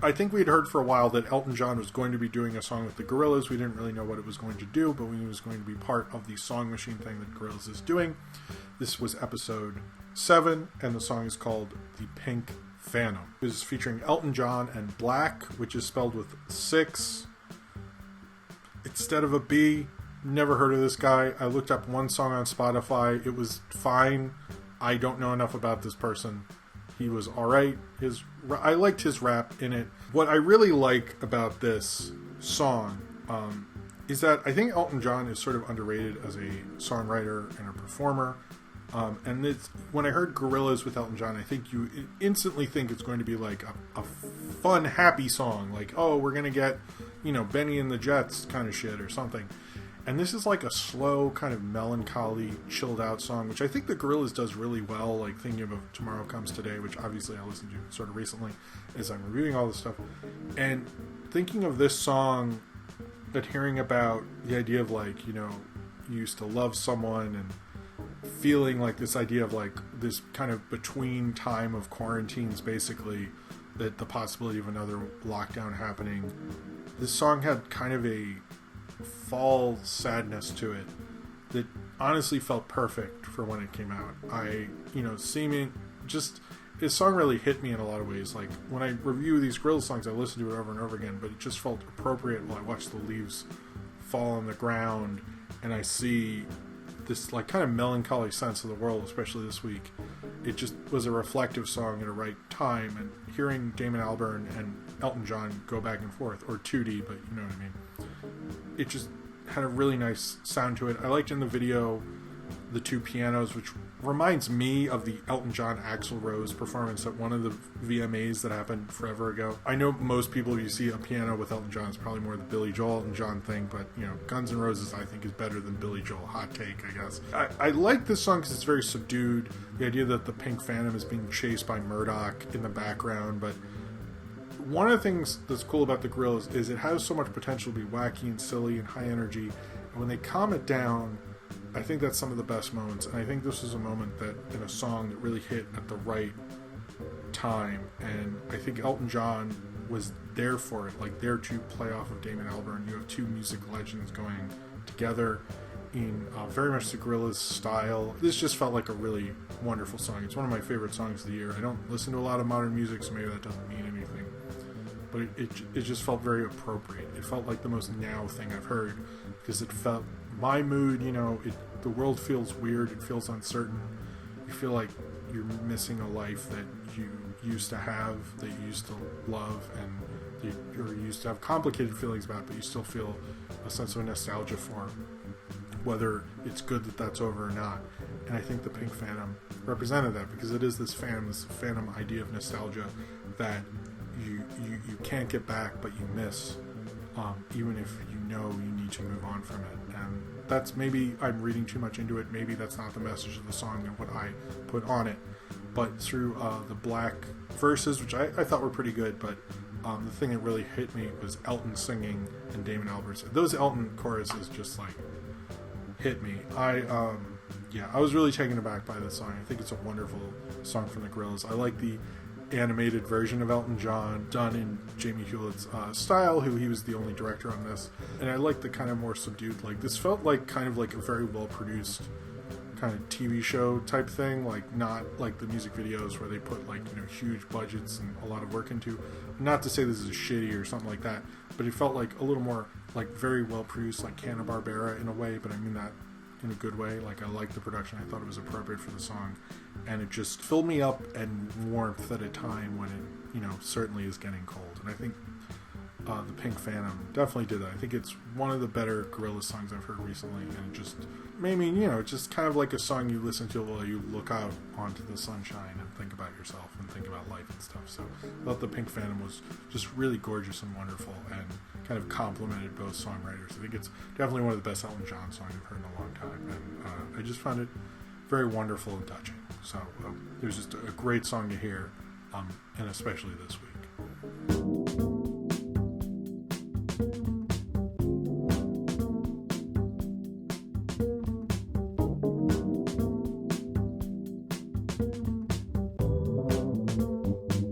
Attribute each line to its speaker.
Speaker 1: I think we'd heard for a while that Elton John was going to be doing a song with the Gorillaz. We didn't really know what it was going to do, but we knew it was going to be part of the Song Machine thing that Gorillaz is doing. This was episode 7, and the song is called The Pink Phantom. It is featuring Elton John and Black, which is spelled with 6 instead of a B. Never heard of this guy. I looked up one song on Spotify. It was fine. I don't know enough about this person. He was alright. I liked his rap in it. What I really like about this song is that I think Elton John is sort of underrated as a songwriter and a performer. And when I heard Gorillaz with Elton John, I think you instantly think it's going to be like a fun, happy song. Like, oh, we're going to get, Benny and the Jets kind of shit or something. And this is like a slow, kind of melancholy, chilled out song, which I think the Gorillaz does really well, like thinking of Tomorrow Comes Today, which obviously I listened to sort of recently as I'm reviewing all this stuff. And thinking of this song, but hearing about the idea of like, you used to love someone and feeling like this idea of like this kind of between time of quarantines, basically, that the possibility of another lockdown happening. This song had kind of a fall sadness to it that honestly felt perfect for when it came out. This song really hit me in a lot of ways. Like when I review these Gorillaz songs, I listen to it over and over again, but it just felt appropriate while I watched the leaves fall on the ground and I see this like kind of melancholy sense of the world, especially this week. It just was a reflective song at a right time, and hearing Damon Albarn and Elton John go back and forth, or 2D, but you know what I mean. It just had a really nice sound to it. I liked in the video the 2 pianos, which reminds me of the Elton John Axl Rose performance at one of the VMAs that happened forever ago. I know most people, you see a piano with Elton John, it's probably more the Billy Joel Elton John thing, but Guns N' Roses I think is better than Billy Joel. Hot take, I guess. I like this song because it's very subdued. The idea that the Pink Phantom is being chased by Murdoch in the background, but one of the things that's cool about the Gorillaz is it has so much potential to be wacky and silly and high energy, and when they calm it down, I think that's some of the best moments. And I think this is a moment that in a song that really hit at the right time, and I think Elton John was there for it, like there to play off of Damon Albarn. You have 2 music legends going together in very much the Gorillaz style. This just felt like a really wonderful song. It's one of my favorite songs of the year. I don't listen to a lot of modern music, so maybe that doesn't mean anything, but it just felt very appropriate. It felt like the most now thing I've heard, because it felt my mood. The world feels weird, it feels uncertain, you feel like you're missing a life that you used to have, that you used to love, and you used to have complicated feelings about, but you still feel a sense of nostalgia for, whether it's good that that's over or not. And I think the Pink Phantom represented that, because it is this phantom idea of nostalgia that you can't get back, but you miss, even if you need to move on from it. And that's, maybe I'm reading too much into it, maybe that's not the message of the song and what I put on it, but through the Black verses, which I thought were pretty good, but the thing that really hit me was Elton singing and Damon Albarn. Those Elton choruses just like hit me. I was really taken aback by this song. I think it's a wonderful song from the Gorillaz. I like the animated version of Elton John done in Jamie Hewlett's style, who he was the only director on this, and I like the kind of more subdued, like this felt like kind of like a very well produced kind of TV show type thing, like not like the music videos where they put like huge budgets and a lot of work into. Not to say this is shitty or something like that, but it felt like a little more like very well produced, like Hanna-Barbera in a way, but I mean that in a good way. Like I liked the production, I thought it was appropriate for the song, and it just filled me up and warmth at a time when it certainly is getting cold. And I think the Pink Phantom definitely did that. I think it's one of the better Gorillaz songs I've heard recently, and it just made me, just kind of like a song you listen to while you look out onto the sunshine and think about yourself and think about life and stuff. So I thought the Pink Phantom was just really gorgeous and wonderful, and kind of complimented both songwriters. I think it's definitely one of the best Elton John songs I've heard in a long time, and I just found it very wonderful and touching. So it was just a great song to hear, and especially this week.